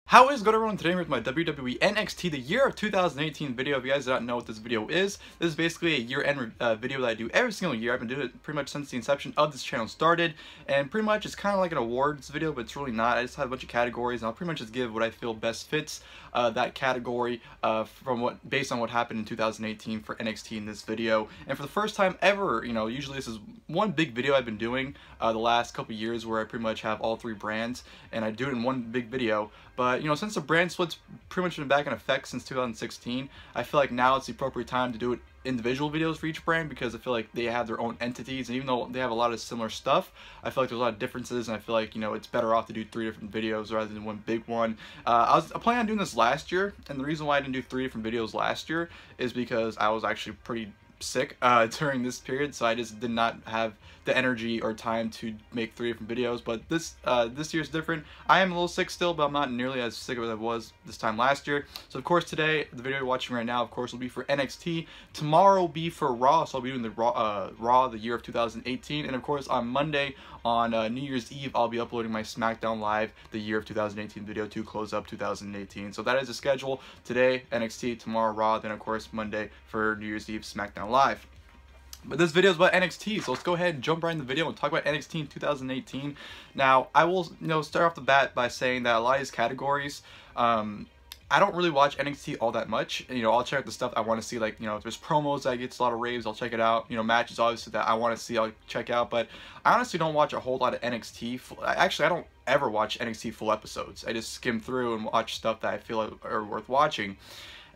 How is good, everyone? Today with my WWE NXT The Year of 2018 video. If you guys do not know what this video is, this is basically a year-end video that I do every single year. I've been doing it pretty much since the inception of this channel started, and pretty much it's kind of like an awards video, but it's really not. I just have a bunch of categories, and I'll pretty much just give what I feel best fits that category based on what happened in 2018 for NXT in this video. And for the first time ever, usually this is one big video I've been doing the last couple years where I pretty much have all three brands, and I do it in one big video. But, since the brand split's pretty much been back in effect since 2016, I feel like now it's the appropriate time to do it individual videos for each brand, because I feel like they have their own entities, and even though they have a lot of similar stuff, I feel like there's a lot of differences, and I feel like, it's better off to do 3 different videos rather than one big one. I was planning on doing this last year, and the reason why I didn't do 3 different videos last year is because I was actually pretty sick during this period, so I just did not have the energy or time to make 3 different videos. But this year's different. I am a little sick still, but I'm not nearly as sick as I was this time last year. So of course today, the video you're watching right now, of course, will be for NXT. Tomorrow will be for Raw, so I'll be doing the Raw the year of 2018, and of course on Monday, on New Year's Eve, I'll be uploading my SmackDown Live the year of 2018 video to close up 2018. So that is the schedule. Today NXT, tomorrow Raw, then of course Monday for New Year's Eve SmackDown Live. But this video is about NXT, so let's go ahead and jump right in the video and talk about NXT in 2018. Now, I will start off the bat by saying that a lot of these categories, I don't really watch NXT all that much. I'll check out the stuff I want to see, like, if there's promos that gets a lot of raves, I'll check it out. Matches obviously that I want to see, I'll check out. But I honestly don't watch a whole lot of NXT. Actually, I don't ever watch NXT full episodes. I just skim through and watch stuff that I feel are worth watching.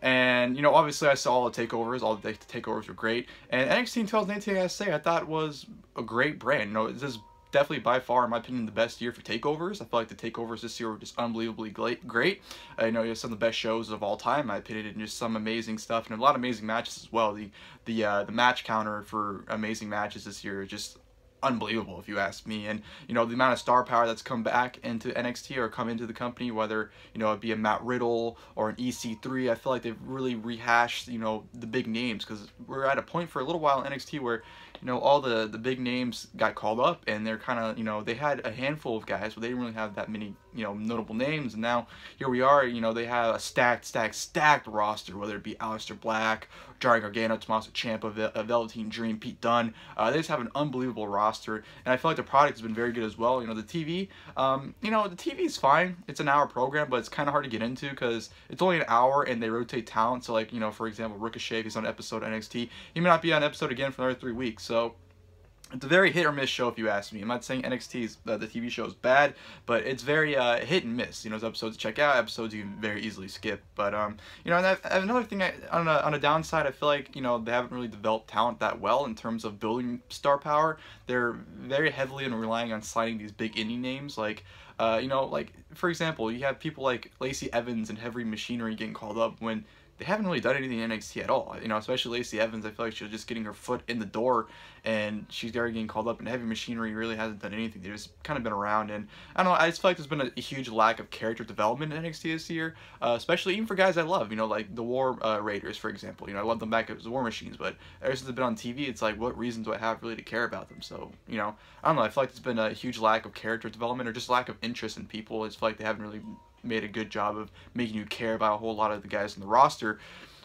And, obviously I saw all the takeovers. All the takeovers were great. And NXT in 2018, I gotta say, I thought was a great brand. This is definitely by far, in my opinion, the best year for takeovers. I feel like the takeovers this year were just unbelievably great. You have some of the best shows of all time, in my opinion, and just some amazing stuff, and a lot of amazing matches as well. The match counter for amazing matches this year is just unbelievable, if you ask me. And the amount of star power that's come back into NXT or come into the company, whether it be a Matt Riddle or an EC3, I feel like they've really rehashed the big names, because we're at a point for a little while in NXT where all the big names got called up, and they're kind of they had a handful of guys, but they didn't really have that many notable names. And now here we are, they have a stacked roster, whether it be Aleister Black, Johnny Gargano, Tommaso Ciampa, Velveteen Dream, Pete Dunne. They just have an unbelievable roster, and I feel like the product has been very good as well. The TV, the TV is fine. It's an hour program, but it's kind of hard to get into because it's only an hour and they rotate talent. So, like, for example, Ricochet, if he's on an episode of NXT, he may not be on an episode again for another 3 weeks. So it's a very hit or miss show, if you ask me. I'm not saying NXT's the TV show is bad, but it's very hit and miss. There's episodes to check out, episodes you can very easily skip. But and another thing, on a downside, I feel like they haven't really developed talent that well in terms of building star power. They're very heavily relying on signing these big indie names, like like, for example, you have people like Lacey Evans and Heavy Machinery getting called up when they haven't really done anything in NXT at all. Especially Lacey Evans, I feel like she was just getting her foot in the door, and she's already getting called up, and Heavy Machinery really hasn't done anything. They've just kind of been around, and I don't know, I just feel like there's been a huge lack of character development in NXT this year, especially even for guys I love, like the War Raiders, for example. I love them back as the War Machines, but ever since they've been on TV, it's like, what reason do I have really to care about them? So, I don't know, I feel like there's been a huge lack of character development, or just lack of interest in people. I just feel like they haven't really made a good job of making you care about a whole lot of the guys in the roster.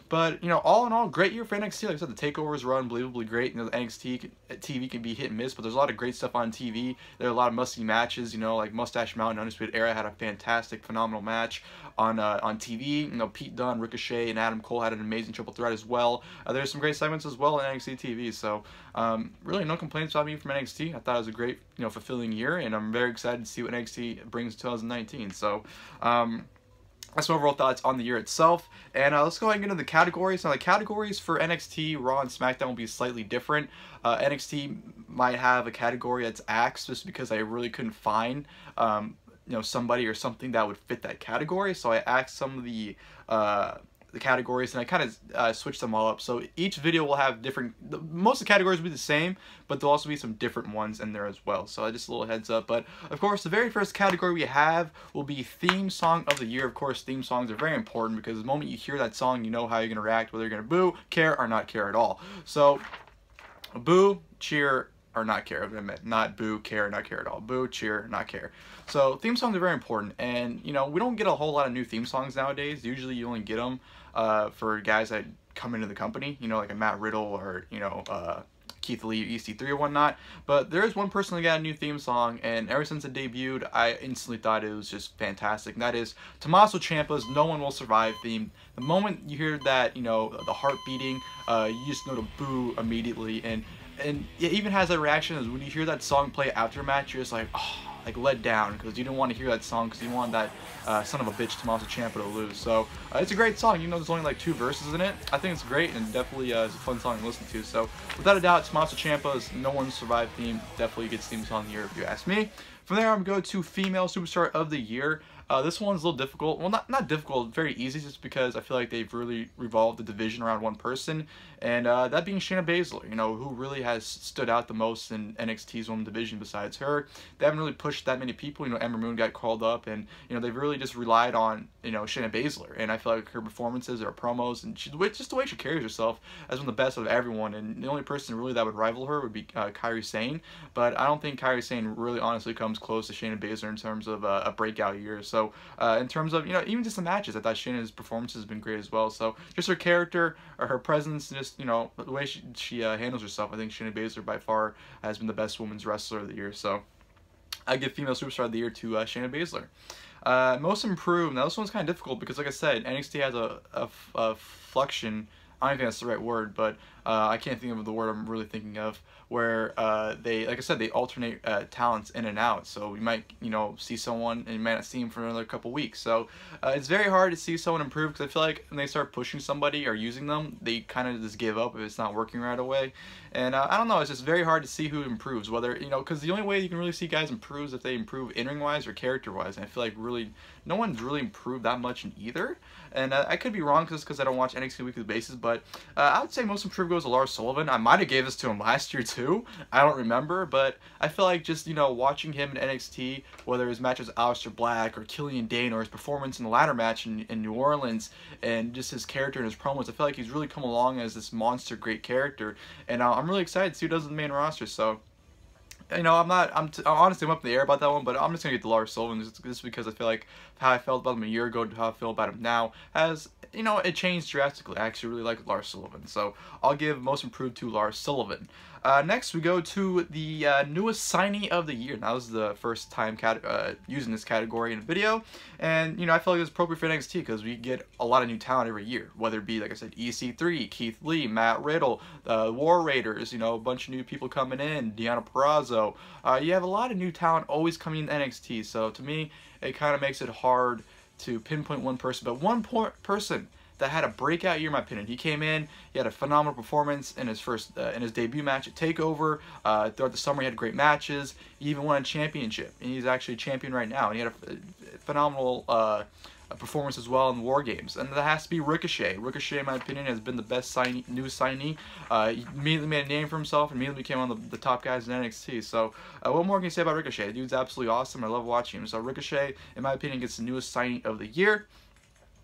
But, all in all, great year for NXT. Like I said, the takeovers were unbelievably great. The NXT TV can be hit and miss, but there's a lot of great stuff on TV. There are a lot of must-see matches, like Mustache Mountain, Undisputed Era had a fantastic, phenomenal match on TV. Pete Dunne, Ricochet, and Adam Cole had an amazing triple threat as well. There's some great segments as well in NXT TV. So, really no complaints about me from NXT. I thought it was a great, fulfilling year, and I'm very excited to see what NXT brings in 2019. So, that's my overall thoughts on the year itself. And let's go ahead and get into the categories. Now, the categories for NXT, Raw, and SmackDown will be slightly different. NXT might have a category that's axed just because I really couldn't find somebody or something that would fit that category. So I axed some of the categories, and I kind of switched them all up. So each video will have different, most of the categories will be the same, but there'll also be some different ones in there as well. So just a little heads up. But of course, the very first category we have will be theme song of the year. Of course, theme songs are very important because the moment you hear that song, you know how you're going to react, whether you're going to boo, care, or not care at all. So boo, cheer, or not care, I meant not boo, care, not care at all. Boo, cheer, not care. So theme songs are very important, and you know, we don't get a whole lot of new theme songs nowadays. Usually you only get them for guys that come into the company, you know, like a Matt Riddle or, you know, Keith Lee, EC3 or whatnot. But there is one person that got a new theme song, and ever since it debuted, I instantly thought it was just fantastic. And that is Tommaso Ciampa's No One Will Survive theme. The moment you hear that, you know, the heart beating, you just know to boo immediately. And it even has that reaction as when you hear that song play after a match, you're just like, oh, like let down, because you didn't want to hear that song because you wanted that son of a bitch Tommaso Ciampa to lose. So it's a great song. You know, there's only like 2 verses in it. I think it's great, and definitely is a fun song to listen to. So without a doubt, Tommaso Ciampa's No One Survived theme definitely gets theme song of the year if you ask me. From there, I'm going to go to Female Superstar of the Year. This one's a little difficult. Well, not difficult, very easy, just because I feel like they've really revolved the division around one person, and that being Shayna Baszler, you know, who really has stood out the most in NXT's women's division besides her. They haven't really pushed that many people. You know, Ember Moon got called up, and, you know, they've really just relied on, you know, Shayna Baszler, and I feel like her performances, her promos, and just the way she carries herself as one of the best of everyone, and the only person really that would rival her would be Kairi Sane, but I don't think Kairi Sane really honestly comes close to Shayna Baszler in terms of a breakout year. So in terms of, you know, even just the matches, I thought Shayna's performance has been great as well. So just her character, or her presence, just, you know, the way she handles herself, I think Shayna Baszler by far has been the best women's wrestler of the year. So I give Female Superstar of the Year to Shayna Baszler. Most Improved. Now this one's kind of difficult because, like I said, NXT has a fluction. I don't think that's the right word, but I can't think of the word I'm really thinking of, where they, like I said, they alternate talents in and out. So you might, you know, see someone and you might not see him for another couple weeks. So it's very hard to see someone improve, because I feel like when they start pushing somebody or using them, they kind of just give up if it's not working right away. And I don't know, it's just very hard to see who improves, whether, you know, because the only way you can really see guys improve is if they improve in-ring wise or character wise. And I feel like really no one's really improved that much in either. And I could be wrong just because I don't watch NXT weekly basis, but I would say Most Improved goes to Lars Sullivan. I might have gave this to him last year too. I don't remember, but I feel like just, you know, watching him in NXT, whether his matches with Aleister Black or Killian Dane, or his performance in the ladder match in New Orleans, and just his character and his promos, I feel like he's really come along as this monster great character, and I'm really excited to see who does the main roster. So, you know, I'm honestly I'm up in the air about that one, but I'm just gonna get to Lars Sullivan just because I feel like how I felt about him a year ago to how I feel about him now has, you know, it changed drastically. I actually really like Lars Sullivan, so I'll give Most Improved to Lars Sullivan. Next, we go to the newest signee of the year. Now, this is the first time using this category in a video, and, you know, I feel like it's appropriate for NXT because we get a lot of new talent every year, whether it be, like I said, EC3, Keith Lee, Matt Riddle, War Raiders, you know, a bunch of new people coming in, Deonna Purrazzo. You have a lot of new talent always coming in NXT, so to me, it kind of makes it hard to pinpoint one person, but one person that had a breakout year, in my opinion. He came in, he had a phenomenal performance in his debut match at TakeOver. Throughout the summer, he had great matches. He even won a championship, and he's actually a champion right now. And he had a phenomenal performance as well in War Games. And that has to be Ricochet. Ricochet, in my opinion, has been the best new signee. He immediately made a name for himself, and immediately became one of the top guys in NXT. So what more can you say about Ricochet? The dude's absolutely awesome. I love watching him. So Ricochet, in my opinion, gets the newest signee of the year.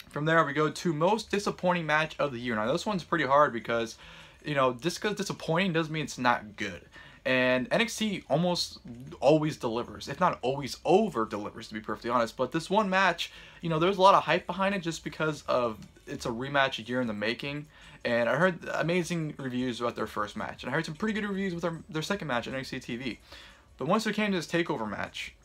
From there, we go to Most Disappointing Match of the Year. Now, this one's pretty hard because, you know, just because disappointing doesn't mean it's not good. And NXT almost always delivers, if not always over-delivers, to be perfectly honest. But this one match, you know, there's a lot of hype behind it just because of it's a rematch a year in the making. And I heard amazing reviews about their first match. And I heard some pretty good reviews with their second match on NXT TV. But once it came to this TakeOver match,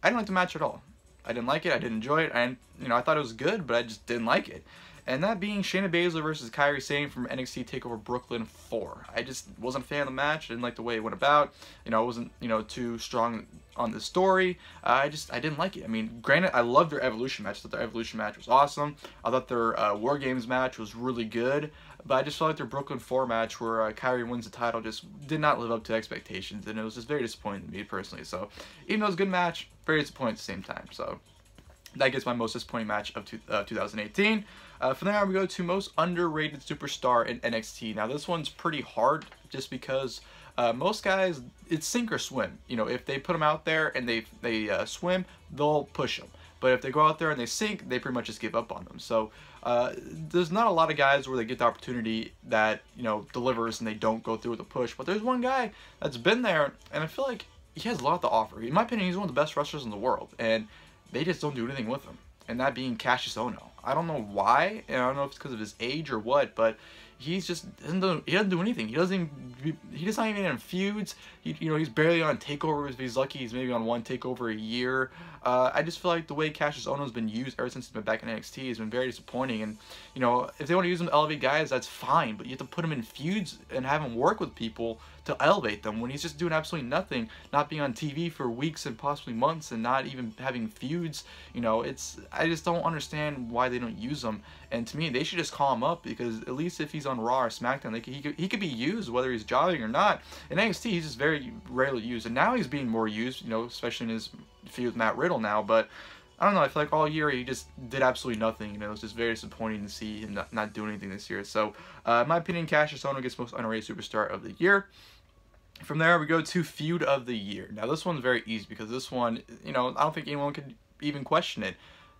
I didn't like the match at all. I didn't like it. I didn't enjoy it. And, you know, I thought it was good, but I just didn't like it. And that being Shayna Baszler versus Kairi Sane from NXT TakeOver Brooklyn 4. I just wasn't a fan of the match. I didn't like the way it went about. You know, I wasn't, you know, too strong on the story. I didn't like it. I mean, granted, I loved their Evolution match. I thought their Evolution match was awesome. I thought their War Games match was really good. But I just felt like their Brooklyn 4 match, where Kairi wins the title, just did not live up to expectations. And it was just very disappointing to me, personally. So, even though it was a good match, very disappointing at the same time. So, that gets my most disappointing match of 2018. From there, we go to Most Underrated Superstar in NXT. Now, this one's pretty hard just because most guys, it's sink or swim. You know, if they put them out there and they swim, they'll push them. But if they go out there and they sink, they pretty much just give up on them. So there's not a lot of guys where they get the opportunity that, you know, delivers and they don't go through with a push. But there's one guy that's been there, and I feel like he has a lot to offer. In my opinion, he's one of the best wrestlers in the world, and they just don't do anything with him. And that being Cassius Ohno. I don't know why, and I don't know if it's because of his age or what, but he's just he doesn't do anything. He's not even in feuds. You know, he's barely on takeovers. If he's lucky, he's maybe on one takeover a year. I just feel like the way Cassius Ohno's been used ever since he's been back in NXT has been very disappointing. And you know, if they want to use him to elevate guys, that's fine. But you have to put him in feuds and have him work with people to elevate them when he's just doing absolutely nothing, not being on TV for weeks and possibly months, and not even having feuds. You know, I just don't understand why they don't use him. And to me, they should just call him up, because at least if he's on Raw or SmackDown, he could be used whether he's jobbing or not. In NXT, he's just very rarely used, and now he's being more used, you know, especially in his feud with Matt Riddle now. But I don't know, I feel like all year he just did absolutely nothing. You know, it's just very disappointing to see him not doing anything this year. So, in my opinion, Cassius Ohno gets Most Underrated Superstar of the Year. From there, we go to Feud of the Year. Now, this one's very easy, because this one, you know, I don't think anyone could even question it.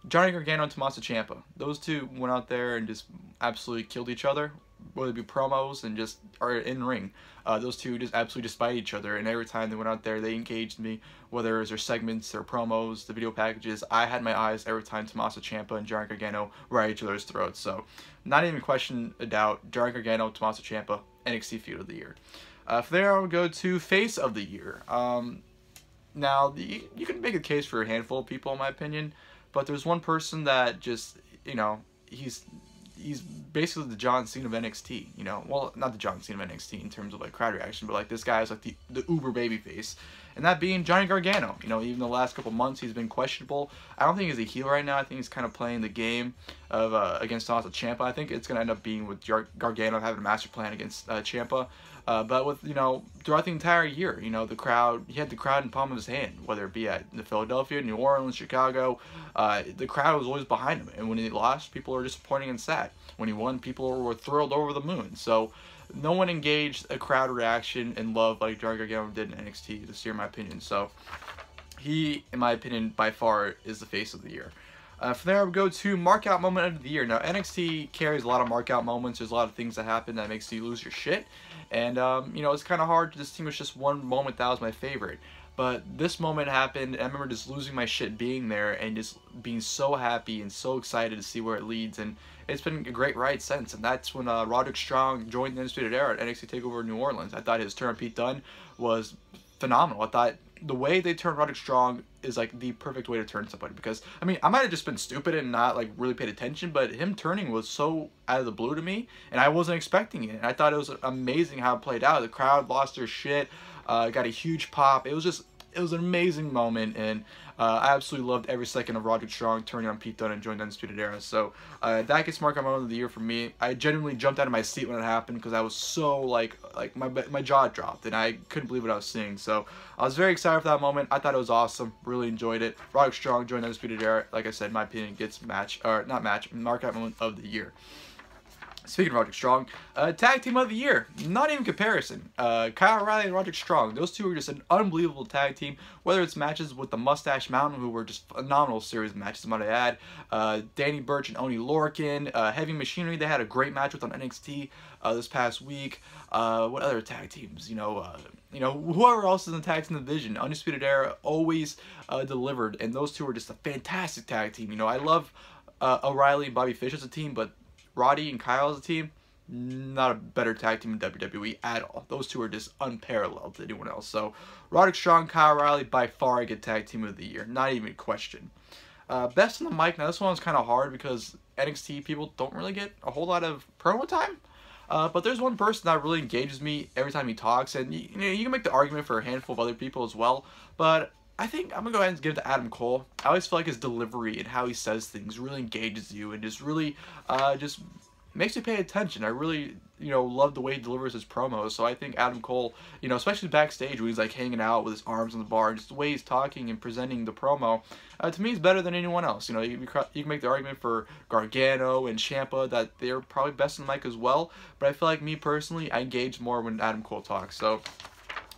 Johnny Gargano and Tommaso Ciampa. Those two went out there and just absolutely killed each other, whether it be promos and just or in ring. Those two just absolutely despite each other, and every time they went out there, they engaged me, whether it was their segments, their promos, the video packages. I had my eyes every time Tommaso Ciampa and Johnny Gargano were at each other's throats. So, not even question a doubt, Johnny Gargano, Tommaso Ciampa, NXT Feud of the Year. From there, I would go to Face of the Year. Now, you can make a case for a handful of people, in my opinion, but there's one person that just, you know, he's basically the John Cena of NXT, you know. Well, not the John Cena of NXT in terms of, like, crowd reaction, but, like, this guy is, like, the uber babyface. And that being Johnny Gargano. You know, even the last couple months, he's been questionable. I don't think he's a heel right now. I think he's kind of playing the game of against Tommaso Ciampa. I think it's going to end up being with Gargano having a master plan against Ciampa. But with, you know, throughout the entire year, you know, he had the crowd in the palm of his hand, whether it be at Philadelphia, New Orleans, Chicago. The crowd was always behind him. And when he lost, people were disappointed and sad. When he won, people were thrilled over the moon. So no one engaged a crowd reaction and love like Johnny Gargano did in NXT this year, in my opinion. So he, in my opinion, by far is the face of the year. From there, I would go to Markout Moment of the Year. Now, NXT carries a lot of markout moments. There's a lot of things that happen that makes you lose your shit. And, you know, it's kind of hard to distinguish just one moment that was my favorite. But this moment happened, and I remember just losing my shit being there and just being so happy and so excited to see where it leads. And it's been a great ride since. And that's when Roderick Strong joined the Undisputed Era at NXT TakeOver New Orleans. I thought his turn on Pete Dunne was phenomenal. I thought the way they turned Roderick Strong is like the perfect way to turn somebody, because I mean, I might have just been stupid and not like really paid attention, but him turning was so out of the blue to me, and I wasn't expecting it. And I thought it was amazing how it played out. The crowd lost their shit, got a huge pop. It was an amazing moment, and I absolutely loved every second of Roderick Strong turning on Pete Dunne and joining the Undisputed Era. So that gets Markout Moment of the Year for me. I genuinely jumped out of my seat when it happened, because I was so like my jaw dropped and I couldn't believe what I was seeing. So I was very excited for that moment. I thought it was awesome. Really enjoyed it. Roderick Strong joined the Undisputed Era. Like I said, in my opinion, gets Markout Moment of the Year. Speaking of Roderick Strong, Tag Team of the Year. Not even comparison. Kyle O'Reilly and Roderick Strong. Those two were just an unbelievable tag team. Whether it's matches with the Mustache Mountain, who were just phenomenal series of matches, might I add. Danny Burch and Oney Lorcan. Heavy Machinery, they had a great match with on NXT this past week. What other tag teams? You know, whoever else is in the tag team division. Undisputed Era always delivered, and those two were just a fantastic tag team. You know, I love O'Reilly and Bobby Fish as a team, but Roddy and Kyle as a team, not a better tag team in WWE at all. Those two are just unparalleled to anyone else. So, Roderick Strong, Kyle O'Reilly, by far a good tag team of the year. Not even a question. Best on the mic. Now, this one was kind of hard because NXT people don't really get a whole lot of promo time. But there's one person that really engages me every time he talks. And, you know, you can make the argument for a handful of other people as well. But I think I'm going to go ahead and give it to Adam Cole. I always feel like his delivery and how he says things really engages you and just really just makes you pay attention. I really, you know, love the way he delivers his promos. So I think Adam Cole, you know, especially backstage when he's like hanging out with his arms on the bar, just the way he's talking and presenting the promo, to me is better than anyone else. You know, you can make the argument for Gargano and Ciampa that they're probably best on the mic as well. But I feel like me personally, I engage more when Adam Cole talks. So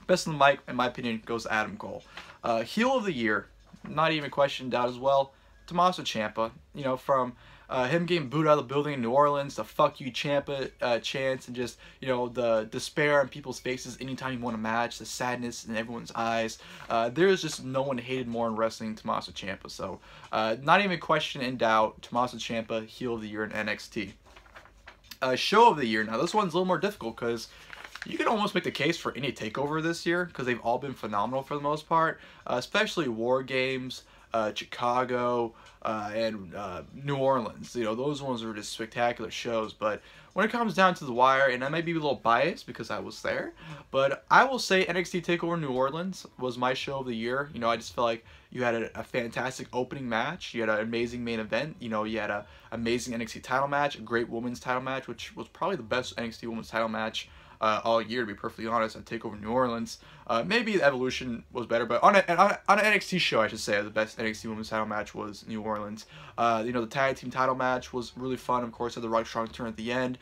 best on the mic, in my opinion, goes to Adam Cole. Heel of the Year, not even questioned out as well. Tommaso Ciampa. You know, from him getting booed out of the building in New Orleans, the "fuck you Ciampa" chants, and just, you know, the despair on people's faces anytime you won a match, the sadness in everyone's eyes. There's just no one hated more in wrestling than Tommaso Ciampa. So, not even a question in doubt, Tommaso Ciampa, heel of the year in NXT. Show of the year. Now, this one's a little more difficult because you can almost make the case for any takeover this year because they've all been phenomenal for the most part, especially War Games, Chicago, and New Orleans. You know, those ones were just spectacular shows. But when it comes down to the wire, and I might be a little biased because I was there, but I will say NXT TakeOver New Orleans was my show of the year. You know, I just felt like you had a fantastic opening match. You had an amazing main event. You know, you had an amazing NXT title match, a great women's title match, which was probably the best NXT women's title match all year, to be perfectly honest, at TakeOver New Orleans. Maybe the Evolution was better, but on an NXT show, I should say, the best NXT Women's title match was New Orleans. You know, the tag team title match was really fun. Of course, had the Rock Strong turn at the end.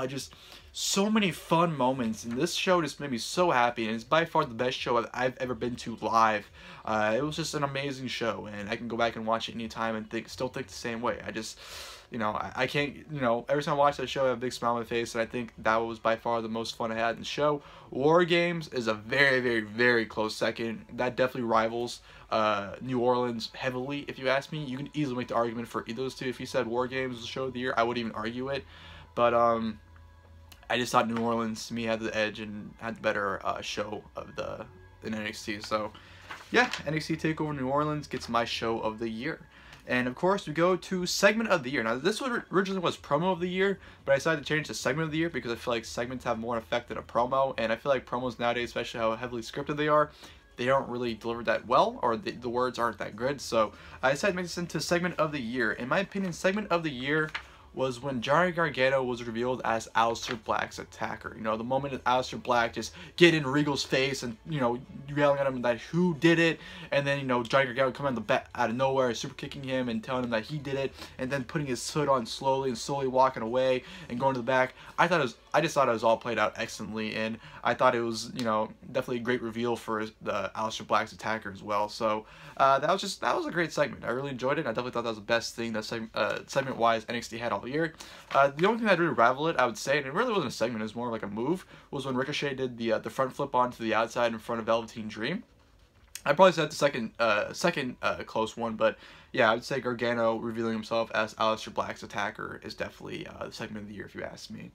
Just so many fun moments, and this show just made me so happy, and it's by far the best show I've ever been to live. It was just an amazing show, and I can go back and watch it anytime and still think the same way. I just, you know, I can't, you know, every time I watch that show, I have a big smile on my face, and I think that was by far the most fun I had in the show. War Games is a very, very, very close second. That definitely rivals New Orleans heavily, if you ask me. You can easily make the argument for either of those two. If you said War Games was the show of the year, I wouldn't even argue it. But I just thought New Orleans, to me, had the edge and had the better show of in NXT. So, yeah, NXT TakeOver New Orleans gets my show of the year. And of course, we go to segment of the year. Now, this one originally was promo of the year, but I decided to change to segment of the year because I feel like segments have more effect than a promo. And I feel like promos nowadays, especially how heavily scripted they are, they don't really deliver that well, or the words aren't that good. So I decided to make this into segment of the year. In my opinion, segment of the year was when Johnny Gargano was revealed as Aleister Black's attacker. You know, the moment that Aleister Black just get in Regal's face and, you know, yelling at him that who did it, and then, you know, Johnny Gargano coming out of nowhere, super kicking him and telling him that he did it, and then putting his hood on slowly and slowly walking away and going to the back. I just thought it was all played out excellently, and I thought it was, you know, definitely a great reveal for the Aleister Black's attacker as well. So that was a great segment. I really enjoyed it. I definitely thought that was the best thing that segment-wise NXT had all year. The only thing that really rivaled it, I would say, and it really wasn't a segment, it was more like a move, was when Ricochet did the front flip onto the outside in front of Velveteen Dream. I'd probably say that's the second close one, but yeah, I would say Gargano revealing himself as Aleister Black's attacker is definitely the segment of the year, if you ask me.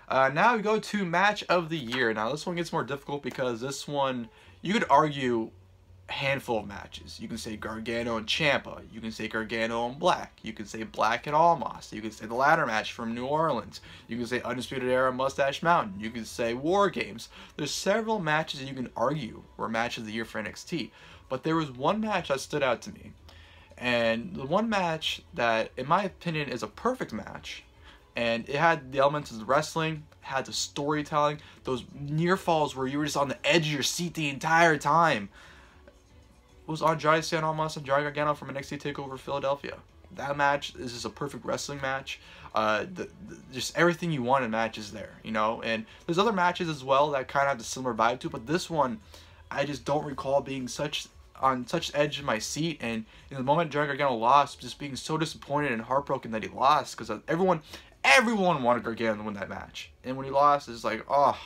Now we go to match of the year. Now this one gets more difficult because this one, you could argue a handful of matches. You can say Gargano and Ciampa. You can say Gargano and Black. You can say Black and Almas. You can say the ladder match from New Orleans. You can say Undisputed Era Mustache Mountain. You can say War Games. There's several matches that you can argue were match of the year for NXT. But there was one match that stood out to me. And the one match that, in my opinion, is a perfect match. And it had the elements of the wrestling, had the storytelling, those near falls where you were just on the edge of your seat the entire time. It was Andrade Cien Almas and Johnny Gargano from NXT TakeOver Philadelphia. That match is just a perfect wrestling match. Just everything you want in a match is there, you know. And there's other matches as well that kind of have a similar vibe to it, but this one, I just don't recall being on such edge of my seat. And in the moment Johnny Gargano lost, just being so disappointed and heartbroken that he lost, because everyone wanted Gargano to win that match. And when he lost, it's like, oh,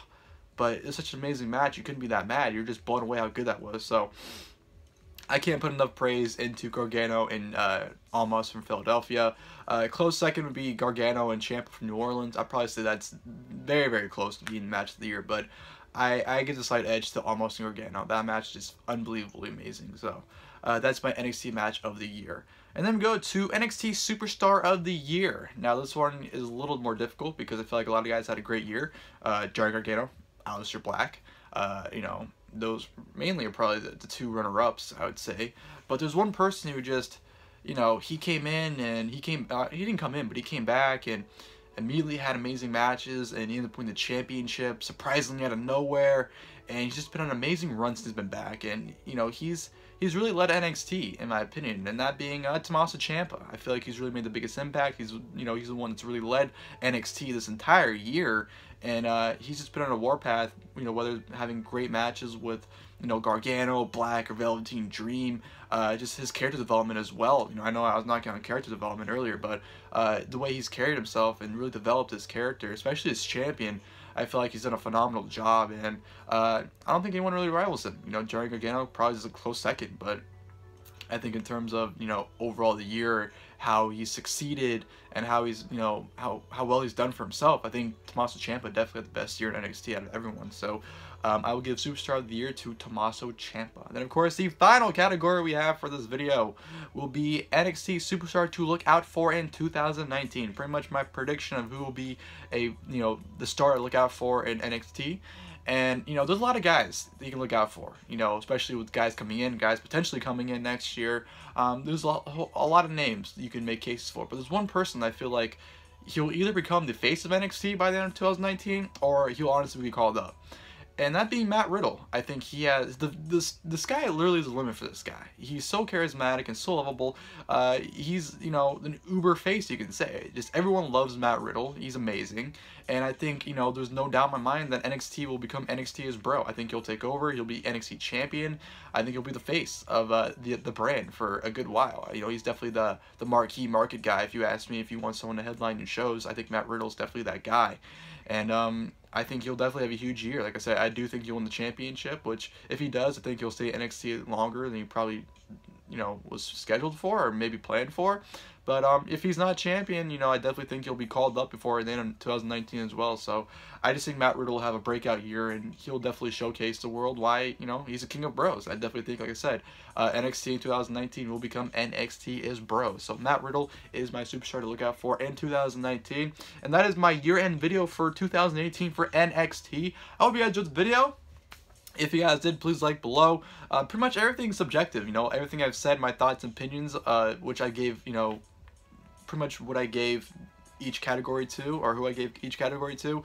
but it's such an amazing match, you couldn't be that mad. You're just blown away how good that was. So I can't put enough praise into Gargano and Almas from Philadelphia. Close second would be Gargano and Ciampa from New Orleans. I'd probably say that's very, very close to being match of the year, but I give a slight edge to Almas and Gargano. That match is just unbelievably amazing. So that's my NXT match of the year. And then we go to NXT Superstar of the Year. Now this one is a little more difficult because I feel like a lot of guys had a great year. Johnny Gargano, Aleister Black, you know, those mainly are probably the two runner-ups, I would say. But there's one person who just, you know, he came in and he didn't come in, but he came back and immediately had amazing matches, and he ended up winning the championship surprisingly out of nowhere. And he's just been on an amazing run since he's been back, and you know, he's really led NXT in my opinion, and that being Tommaso Ciampa. I feel like he's really made the biggest impact. He's the one that's really led NXT this entire year, and he's just been on a warpath. You know, whether having great matches with you know, Gargano, Black, or Velveteen Dream. Just his character development as well. You know, I know I was knocking on character development earlier, but the way he's carried himself and really developed his character, especially as champion, I feel like he's done a phenomenal job, and I don't think anyone really rivals him. You know, Johnny Gargano probably is a close second, but I think in terms of, you know, overall the year, how he's succeeded and how he's, you know, how well he's done for himself, I think Tommaso Ciampa definitely had the best year in NXT out of everyone. So I will give Superstar of the Year to Tommaso Ciampa. And then of course the final category we have for this video will be NXT Superstar to look out for in 2019. Pretty much my prediction of who will be the star to look out for in NXT. And, you know, there's a lot of guys that you can look out for, you know, especially with guys coming in, guys potentially coming in next year. There's a lot of names that you can make cases for, but there's one person that I feel like he'll either become the face of NXT by the end of 2019, or he'll honestly be called up. And that being Matt Riddle. I think he has, this guy literally is the limit for this guy. He's so charismatic and so lovable. He's, you know, an uber face, you can say. Just everyone loves Matt Riddle. He's amazing. And I think, you know, there's no doubt in my mind that NXT will become NXT as bro. I think he'll take over. He'll be NXT champion. I think he'll be the face of the brand for a good while. You know, he's definitely the marquee market guy. If you ask me if you want someone to headline in shows, I think Matt Riddle's definitely that guy. And I think he'll definitely have a huge year. Like I said, I do think he'll win the championship, which if he does, I think he'll stay at NXT longer than he probably, you know, was scheduled for or maybe planned for. But if he's not champion, you know, I definitely think he'll be called up before the end of 2019 as well. So I just think Matt Riddle will have a breakout year, and he'll definitely showcase the world why, you know, he's a king of bros. I definitely think, like I said, NXT in 2019 will become NXT is bros. So Matt Riddle is my superstar to look out for in 2019. And that is my year-end video for 2018 for NXT. I hope you guys enjoyed the video. If you guys did, please like below. Pretty much everything's subjective, you know, everything I've said, my thoughts and opinions, which I gave, you know, pretty much what I gave each category to, or who I gave each category to,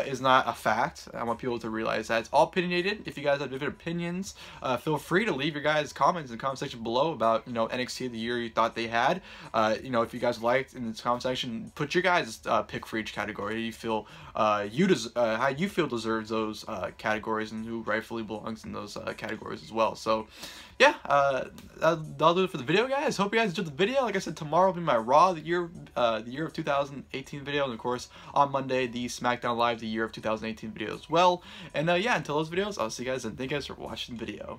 is not a fact. I want people to realize that it's all opinionated. If you guys have different opinions, feel free to leave your guys comments in the comment section below about, you know, NXT of the year you thought they had. You know, if you guys liked in the comment section, put your guys' pick for each category. You feel how you feel deserves those categories, and who rightfully belongs in those categories as well. So yeah, that'll do it for the video, guys. Hope you guys enjoyed the video. Like I said, tomorrow will be my Raw the year of 2018 video, and of course on Monday the SmackDown Live the year of 2018 video as well. And yeah, until those videos, I'll see you guys, and thank you guys for watching the video.